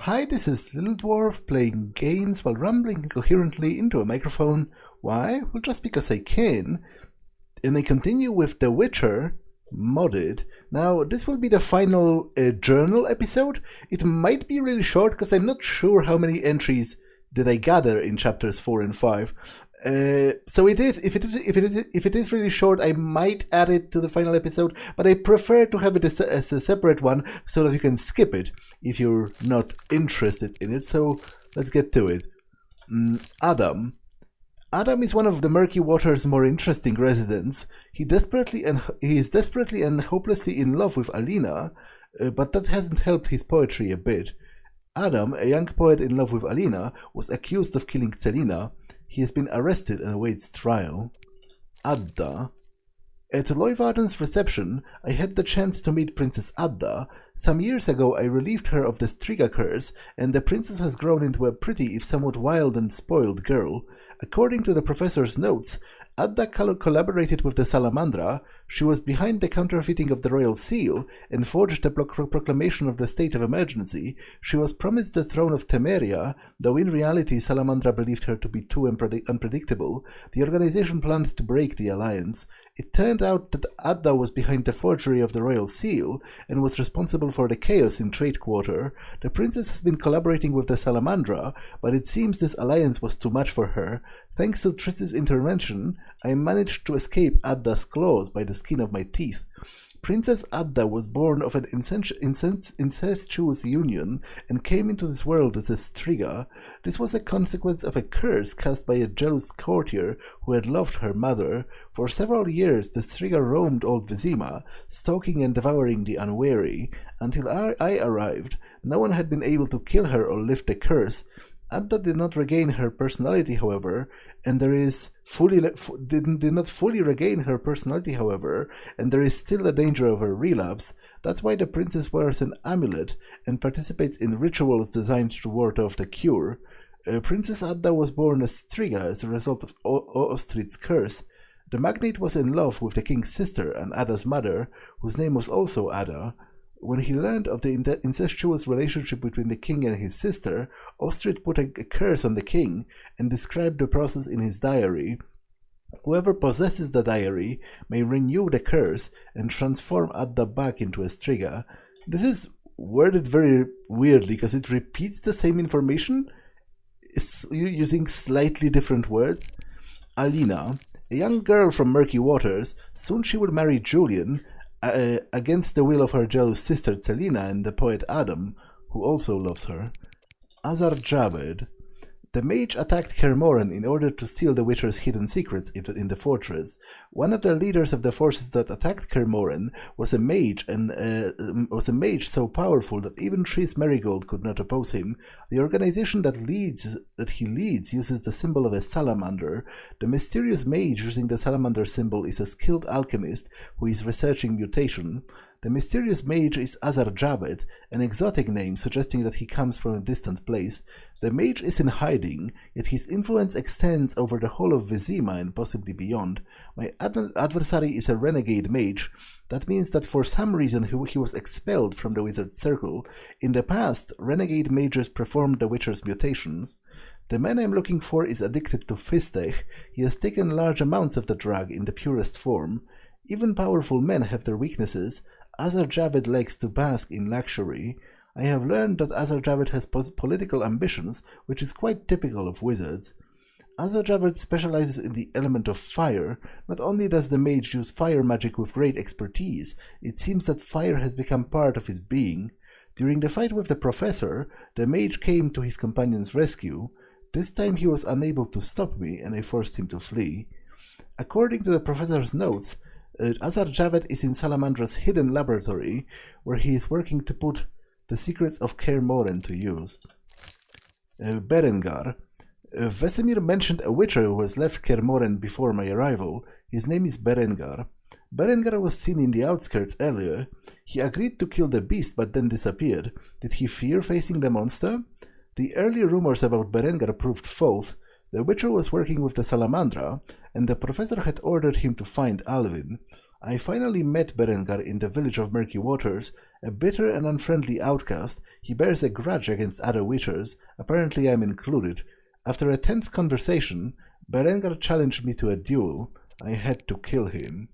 Hi, this is Little Dwarf playing games while rambling incoherently into a microphone. Why? Well, just because I can. And I continue with The Witcher modded. Now, this will be the final journal episode. It might be really short because I'm not sure how many entries did I gather in chapters 4 and 5. So it is. If it is really short, I might add it to the final episode. But I prefer to have it as a separate one so that you can skip it if you're not interested in it. So let's get to it. Adam. Adam is one of the Murky Water's more interesting residents. He is desperately and hopelessly in love with Alina, but that hasn't helped his poetry a bit. Adam, a young poet in love with Alina, was accused of killing Celina. He has been arrested and awaits trial. Adda. At Leuwarden's reception, I had the chance to meet Princess Adda. Some years ago I relieved her of the Striga curse, and the princess has grown into a pretty, if somewhat wild and spoiled girl. According to the professor's notes, Adda collaborated with the Salamandra. She was behind the counterfeiting of the royal seal and forged the proclamation of the state of emergency. She was promised the throne of Temeria, though in reality Salamandra believed her to be too unpredictable. The organization planned to break the alliance. It turned out that Adda was behind the forgery of the royal seal and was responsible for the chaos in Trade Quarter. The princess has been collaborating with the Salamandra, but it seems this alliance was too much for her. Thanks to Triss's intervention, I managed to escape Adda's claws by the skin of my teeth. Princess Adda was born of an incestuous union and came into this world as a Striga. This was a consequence of a curse cast by a jealous courtier who had loved her mother. For several years the Striga roamed old Vizima, stalking and devouring the unwary. Until I arrived, no one had been able to kill her or lift the curse. Adda did not regain her personality, however, and there is did not fully regain her personality, however, and there is still a danger of her relapse. That's why the princess wears an amulet and participates in rituals designed to ward off the cure. Princess Adda was born as Striga as a result of Ostrid's curse. The magnate was in love with the king's sister and Adda's mother, whose name was also Adda. When he learned of the incestuous relationship between the king and his sister, Ostrid put a curse on the king and described the process in his diary. Whoever possesses the diary may renew the curse and transform Adda back into a Striga. This is worded very weirdly because it repeats the same information using slightly different words. Alina, a young girl from Murky Waters, soon she would marry Julian, against the will of her jealous sister Celina and the poet Adam, who also loves her. Azar Jabed. The mage attacked Kermoren in order to steal the Witcher's hidden secrets in the fortress. One of the leaders of the forces that attacked Kermoren was a mage so powerful that even Triss Merigold could not oppose him. The organization that he leads uses the symbol of a salamander. The mysterious mage using the salamander symbol is a skilled alchemist who is researching mutation. The mysterious mage is Azar Jabed, an exotic name suggesting that he comes from a distant place. The mage is in hiding, yet his influence extends over the whole of Vizima and possibly beyond. My adversary is a renegade mage. That means that for some reason he was expelled from the wizard's circle. In the past, renegade mages performed the Witcher's mutations. The man I'm looking for is addicted to Fistech. He has taken large amounts of the drug in the purest form. Even powerful men have their weaknesses. Azar Javed likes to bask in luxury. I have learned that Azar Javed has political ambitions, which is quite typical of wizards. Azar Javed specializes in the element of fire. Not only does the mage use fire magic with great expertise, it seems that fire has become part of his being. During the fight with the professor, the mage came to his companion's rescue. This time he was unable to stop me, and I forced him to flee. According to the professor's notes, Azar Javed is in Salamandra's hidden laboratory, where he is working to put the secrets of Kermoren to use. Berengar. Vesemir mentioned a witcher who has left Kermoren before my arrival. His name is Berengar. Berengar was seen in the outskirts earlier. He agreed to kill the beast but then disappeared. Did he fear facing the monster? The early rumors about Berengar proved false. The Witcher was working with the Salamandra, and the professor had ordered him to find Alvin. I finally met Berengar in the village of Murky Waters. A bitter and unfriendly outcast, he bears a grudge against other witchers, apparently I'm included. After a tense conversation, Berengar challenged me to a duel. I had to kill him.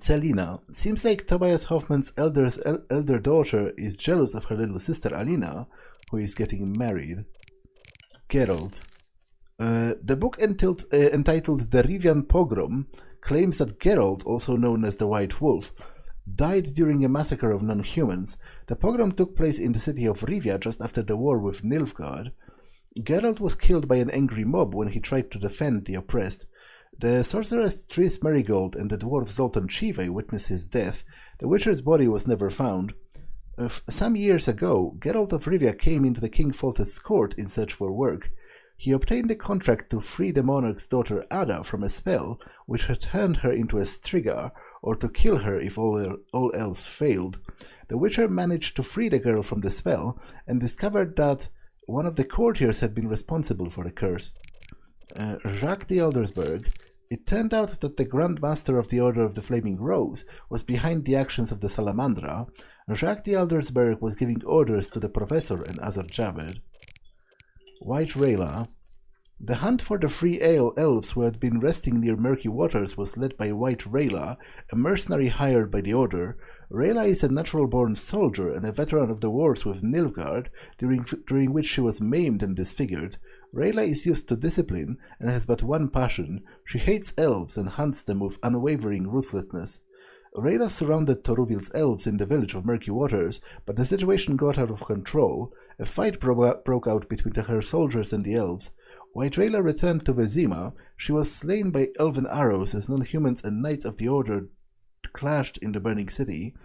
Celina. Seems like Tobias Hoffman's elder daughter is jealous of her little sister Alina, who is getting married. Geralt. The book entitled The Rivian Pogrom claims that Geralt, also known as the White Wolf, died during a massacre of non-humans. The pogrom took place in the city of Rivia just after the war with Nilfgaard. Geralt was killed by an angry mob when he tried to defend the oppressed. The sorceress Triss Merigold and the dwarf Zoltan Chive witnessed his death. The witcher's body was never found. Some years ago, Geralt of Rivia came into the King Foltest's court in search for work. He obtained a contract to free the monarch's daughter Ada from a spell which had turned her into a striga, or to kill her if all else failed. The witcher managed to free the girl from the spell and discovered that one of the courtiers had been responsible for the curse. Jacques de Aldersberg. It turned out that the Grand Master of the Order of the Flaming Rose was behind the actions of the Salamandra. Jacques de Aldersberg was giving orders to the Professor and Azar Javed. White Rayla. The hunt for the free elves who had been resting near Murky Waters was led by White Rayla, a mercenary hired by the Order. Rayla is a natural-born soldier and a veteran of the wars with Nilfgaard, during which she was maimed and disfigured. Rayla is used to discipline and has but one passion. She hates elves and hunts them with unwavering ruthlessness. Rayla surrounded Toruvil's elves in the village of Murky Waters, but the situation got out of control. A fight broke out between her soldiers and the elves. White Rayla returned to Vezima. She was slain by elven arrows as non-humans and knights of the Order clashed in the burning city.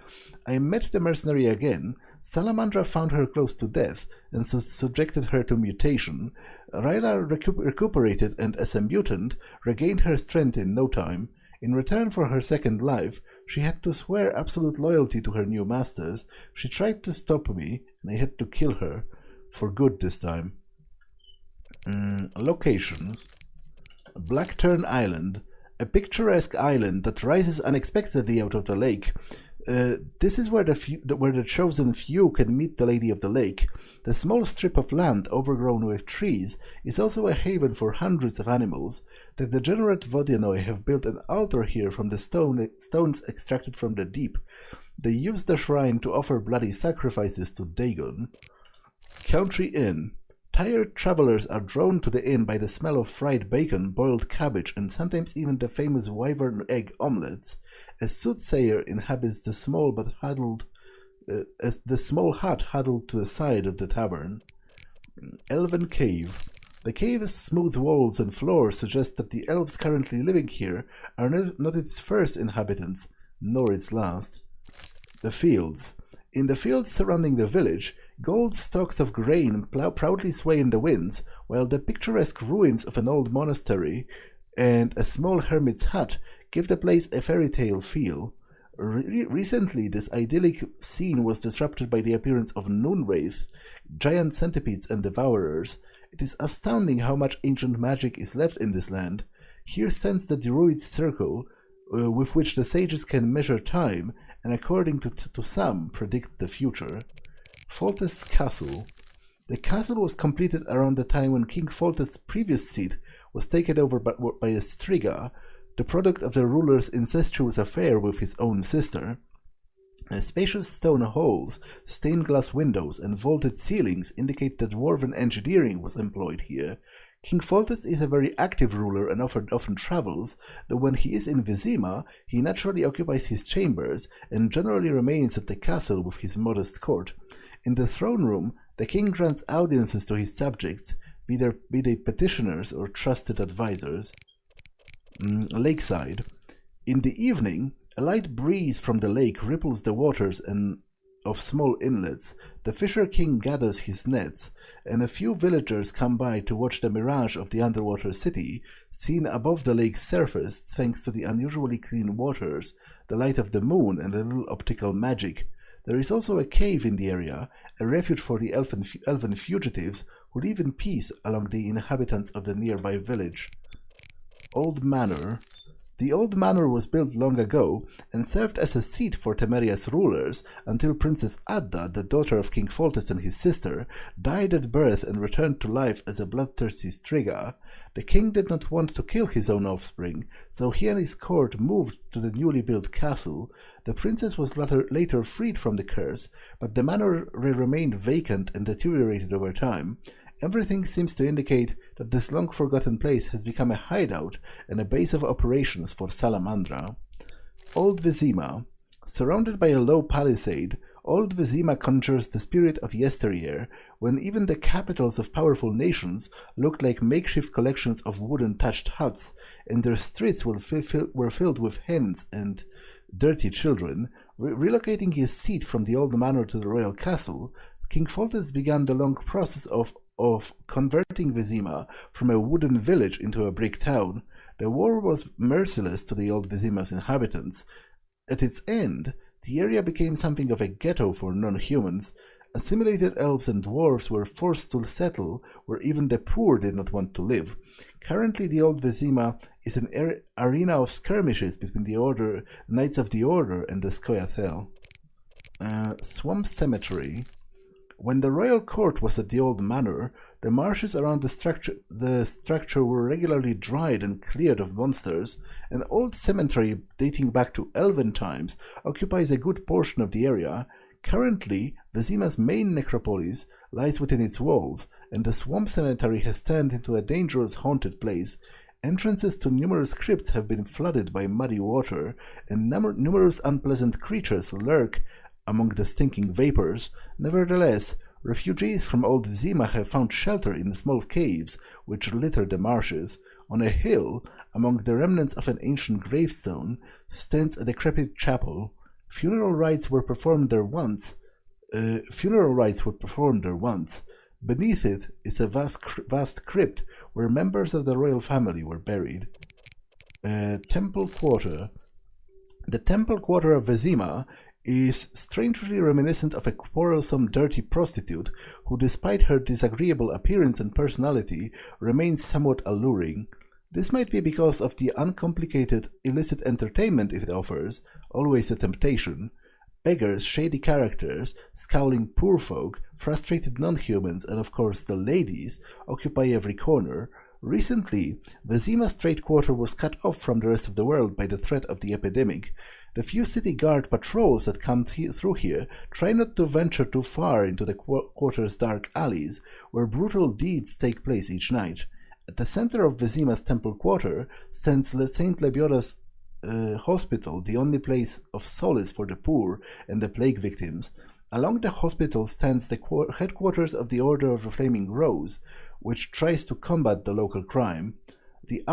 I met the mercenary again. Salamandra found her close to death and subjected her to mutation. Rayla recuperated and, as a mutant, regained her strength in no time. In return for her second life, she had to swear absolute loyalty to her new masters. She tried to stop me, and I had to kill her. For good this time. Locations. Blackturn Island. A picturesque island that rises unexpectedly out of the lake. This is where the chosen few can meet the Lady of the Lake. The small strip of land overgrown with trees is also a haven for hundreds of animals. The degenerate Vodianoi have built an altar here from the stones extracted from the deep. They use the shrine to offer bloody sacrifices to Dagon. Country Inn. Tired travelers are drawn to the inn by the smell of fried bacon, boiled cabbage, and sometimes even the famous wyvern egg omelets. A soothsayer inhabits the small hut huddled to the side of the tavern. Elven Cave. The cave's smooth walls and floor suggest that the elves currently living here are not its first inhabitants, nor its last. The Fields. In the fields surrounding the village, gold stalks of grain proudly sway in the winds, while the picturesque ruins of an old monastery and a small hermit's hut give the place a fairy tale feel. Recently, this idyllic scene was disrupted by the appearance of noon wraiths, giant centipedes, and devourers. It is astounding how much ancient magic is left in this land. Here stands the Druid Circle, with which the sages can measure time, and according to some, predict the future. Foltest's Castle. The castle was completed around the time when King Foltest's previous seat was taken over by a striga, the product of the ruler's incestuous affair with his own sister. Spacious stone halls, stained glass windows, and vaulted ceilings indicate that dwarven engineering was employed here. King Foltest is a very active ruler and often travels, though when he is in Vizima, he naturally occupies his chambers and generally remains at the castle with his modest court. In the throne room, the king grants audiences to his subjects, be they petitioners or trusted advisors. Lakeside. In the evening, a light breeze from the lake ripples the waters of small inlets. The Fisher King gathers his nets, and a few villagers come by to watch the mirage of the underwater city, seen above the lake's surface thanks to the unusually clean waters, the light of the moon, and a little optical magic. There is also a cave in the area, a refuge for the elven fugitives who live in peace along the inhabitants of the nearby village. Old Manor. The old manor was built long ago and served as a seat for Temeria's rulers until Princess Adda, the daughter of King Foltest and his sister, died at birth and returned to life as a bloodthirsty striga. The king did not want to kill his own offspring, so he and his court moved to the newly built castle. The princess was later freed from the curse, but the manor remained vacant and deteriorated over time. Everything seems to indicate that this long-forgotten place has become a hideout and a base of operations for Salamandra. Old Vizima. Surrounded by a low palisade, Old Vizima conjures the spirit of yesteryear, when even the capitals of powerful nations looked like makeshift collections of wooden thatched huts, and their streets were filled with hens and dirty children. Relocating his seat from the old manor to the royal castle, King Foltest began the long process of converting Vizima from a wooden village into a brick town. The war was merciless to the old Vizima's inhabitants. At its end, the area became something of a ghetto for non-humans. Assimilated elves and dwarves were forced to settle where even the poor did not want to live. Currently, the old Vizima is an arena of skirmishes between the Knights of the Order and the Scoia'tael. Swamp Cemetery. When the royal court was at the old manor, the marshes around the structure were regularly dried and cleared of monsters. An old cemetery dating back to elven times occupies a good portion of the area. Currently, Vizima's main necropolis lies within its walls, and the swamp cemetery has turned into a dangerous haunted place. Entrances to numerous crypts have been flooded by muddy water, and numerous unpleasant creatures lurk among the stinking vapors. Nevertheless, refugees from Old Vizima have found shelter in small caves which litter the marshes. On a hill, among the remnants of an ancient gravestone, stands a decrepit chapel. Funeral rites were performed there once. Beneath it is a vast crypt where members of the royal family were buried. Temple Quarter. The Temple Quarter of Vizima is strangely reminiscent of a quarrelsome, dirty prostitute who, despite her disagreeable appearance and personality, remains somewhat alluring. This might be because of the uncomplicated, illicit entertainment it offers, always a temptation. Beggars, shady characters, scowling poor folk, frustrated non-humans, and of course the ladies occupy every corner. Recently, Vizima's trade quarter was cut off from the rest of the world by the threat of the epidemic. The few city guard patrols that come through here try not to venture too far into the quarter's dark alleys, where brutal deeds take place each night. At the center of Vizima's temple quarter stands St. Lebioda's hospital, the only place of solace for the poor and the plague victims. Along the hospital stands the headquarters of the Order of the Flaming Rose, which tries to combat the local crime. The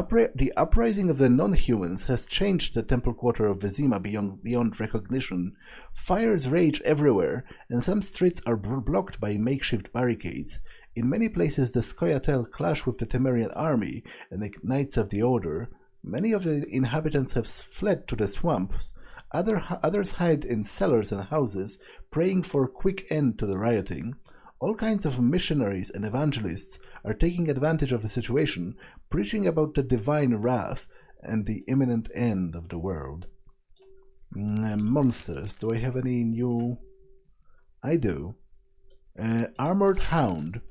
uprising of the non-humans has changed the temple quarter of Vizima beyond recognition. Fires rage everywhere, and some streets are blocked by makeshift barricades. In many places, the Scoia'tael clash with the Temerian army and the Knights of the Order. Many of the inhabitants have fled to the swamps. Others hide in cellars and houses, praying for a quick end to the rioting. All kinds of missionaries and evangelists are taking advantage of the situation, preaching about the divine wrath and the imminent end of the world. Monsters. Do I have any new? I do. Armored Hound.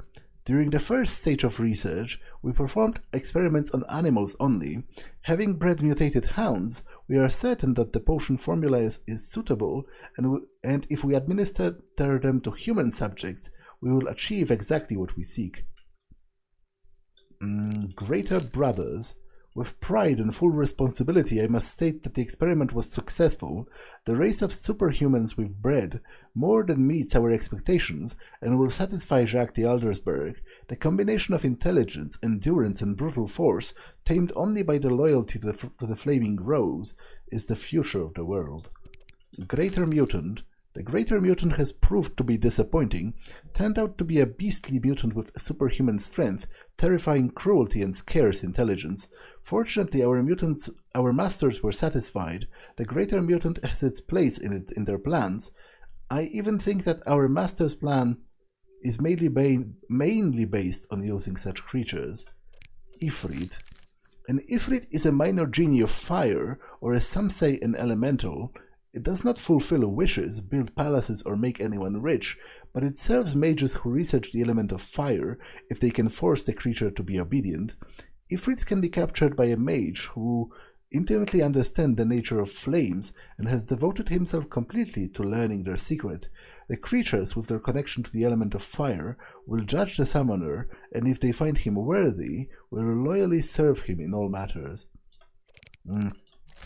During the first stage of research, we performed experiments on animals only. Having bred mutated hounds, we are certain that the potion formula is suitable, and if we administer them to human subjects, we will achieve exactly what we seek. Greater Brothers. With pride and full responsibility, I must state that the experiment was successful. The race of superhumans we've bred more than meets our expectations and will satisfy Jacques de Aldersberg. The combination of intelligence, endurance, and brutal force, tamed only by the loyalty to the Flaming Rose, is the future of the world. Greater Mutant. The Greater Mutant has proved to be disappointing, turned out to be a beastly mutant with superhuman strength, terrifying cruelty, and scarce intelligence. Fortunately, our masters were satisfied. The Greater Mutant has its place in their plans. I even think that our master's plan is mainly based on using such creatures. Ifrit. An Ifrit is a minor genie of fire, or as some say, an elemental. It does not fulfill wishes, build palaces, or make anyone rich, but it serves mages who research the element of fire if they can force the creature to be obedient. Ifrits can be captured by a mage who intimately understands the nature of flames and has devoted himself completely to learning their secret. The creatures, with their connection to the element of fire, will judge the summoner, and if they find him worthy, will loyally serve him in all matters.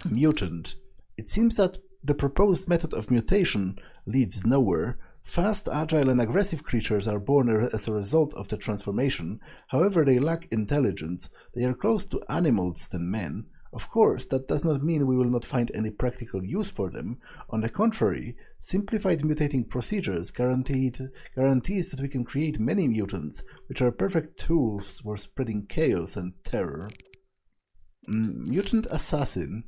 Mutant. It seems that the proposed method of mutation leads nowhere. Fast, agile, and aggressive creatures are born as a result of the transformation. However, they lack intelligence. They are close to animals than men. Of course, that does not mean we will not find any practical use for them. On the contrary, simplified mutating procedures guarantees that we can create many mutants, which are perfect tools for spreading chaos and terror. Mutant Assassin.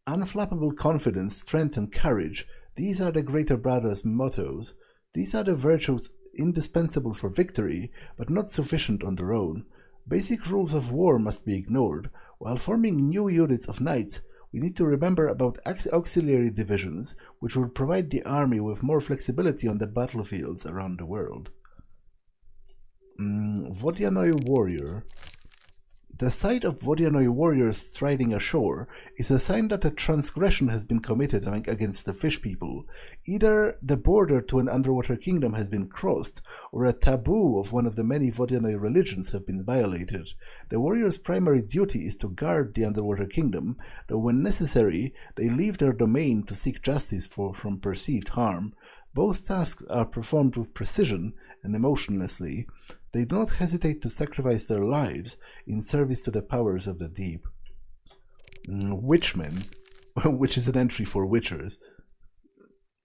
Unflappable confidence, strength, and courage. These are the Greater Brother's mottos. These are the virtues indispensable for victory, but not sufficient on their own. Basic rules of war must be ignored. While forming new units of knights, we need to remember about auxiliary divisions, which will provide the army with more flexibility on the battlefields around the world. Vodianoi Warrior. The sight of Vodianoi warriors striding ashore is a sign that a transgression has been committed against the fish people. Either the border to an underwater kingdom has been crossed, or a taboo of one of the many Vodianoi religions have been violated. The warriors' primary duty is to guard the underwater kingdom, though when necessary, they leave their domain to seek justice from perceived harm. Both tasks are performed with precision and emotionlessly. They do not hesitate to sacrifice their lives in service to the powers of the deep. Witchmen, which is an entry for witchers.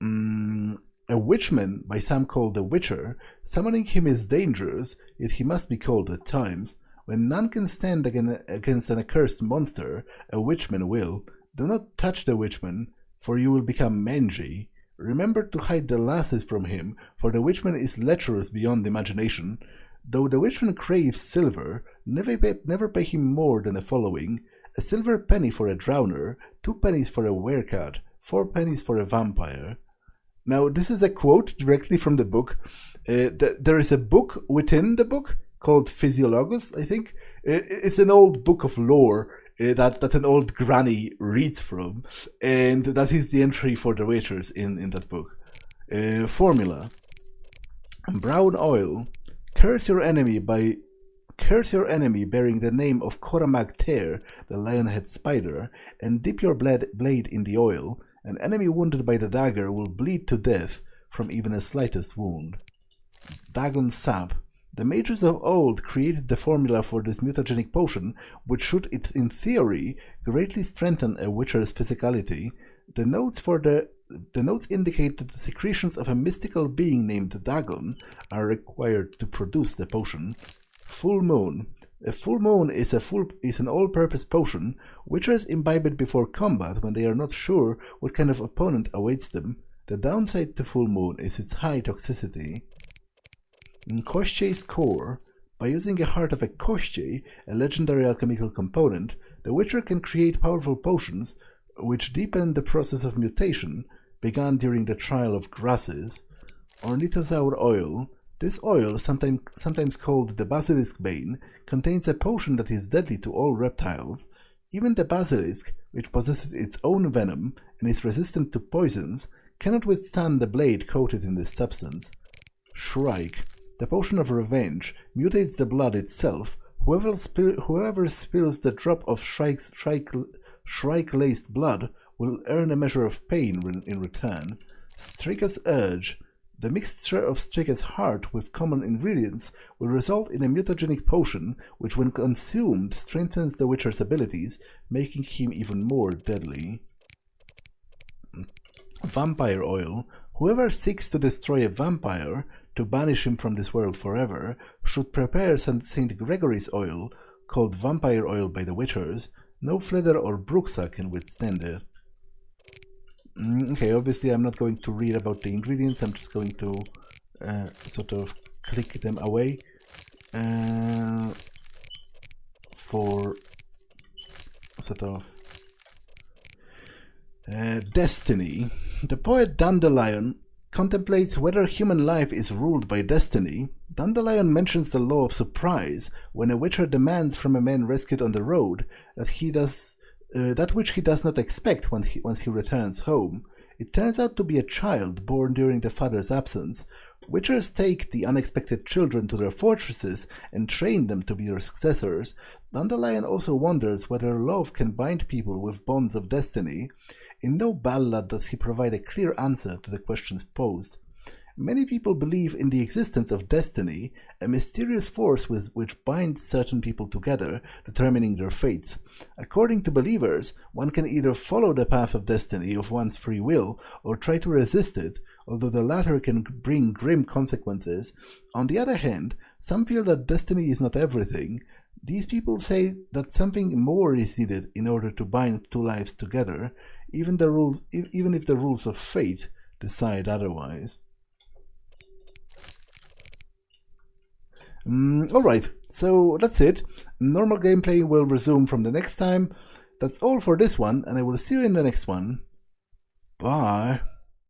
A witchman, by some called a witcher, summoning him is dangerous, yet he must be called at times. When none can stand against an accursed monster, a witchman will. Do not touch the witchman, for you will become mangy. Remember to hide the lasses from him, for the witchman is lecherous beyond imagination. Though the witchman craves silver, never pay him more than the following: a silver penny for a drowner, 2 pennies for a werecat, 4 pennies for a vampire. Now, this is a quote directly from the book. There is a book within the book called Physiologus, I think. It's an old book of lore that an old granny reads from, and that is the entry for the witchers in that book. Formula. Brown oil. Curse your enemy bearing the name of Koramag Ter, the lion-head spider, and dip your blade in the oil. An enemy wounded by the dagger will bleed to death from even the slightest wound. Dagon Sap. The mages of old created the formula for this mutagenic potion, which should, in theory, greatly strengthen a witcher's physicality. The notes indicate that the secretions of a mystical being named Dagon are required to produce the potion. Full Moon. A full moon is an all-purpose potion. Witchers imbibe it before combat when they are not sure what kind of opponent awaits them. The downside to full moon is its high toxicity. Kościej's Core. By using a heart of a Kościej, a legendary alchemical component, the Witcher can create powerful potions which deepen the process of mutation began during the trial of grasses. Ornithosaur Oil. This oil, sometimes called the Basilisk Bane, contains a potion that is deadly to all reptiles. Even the basilisk, which possesses its own venom and is resistant to poisons, cannot withstand the blade coated in this substance. Shrike. The potion of revenge mutates the blood itself. Whoever spills the drop of shrike-laced blood will earn a measure of pain in return. Strika's Urge. The mixture of Strika's heart with common ingredients will result in a mutagenic potion which, when consumed, strengthens the Witcher's abilities, making him even more deadly. Vampire Oil. Whoever seeks to destroy a vampire, to banish him from this world forever, should prepare St. Gregory's Oil, called Vampire Oil by the Witchers. No Fleder or Bruxa can withstand it. Okay, obviously I'm not going to read about the ingredients, I'm just going to sort of click them away for sort of destiny. The poet Dandelion contemplates whether human life is ruled by destiny. Dandelion mentions the law of surprise when a witcher demands from a man rescued on the road that which he does not expect once he returns home. It turns out to be a child born during the father's absence. Witchers take the unexpected children to their fortresses and train them to be their successors. Dandelion also wonders whether love can bind people with bonds of destiny. In no ballad does he provide a clear answer to the questions posed. Many people believe in the existence of destiny, a mysterious force which binds certain people together, determining their fates. According to believers, one can either follow the path of destiny of one's free will or try to resist it, although the latter can bring grim consequences. On the other hand, some feel that destiny is not everything. These people say that something more is needed in order to bind two lives together, even if the rules of fate decide otherwise. Alright, so that's it. Normal gameplay will resume from the next time. That's all for this one, and I will see you in the next one. Bye.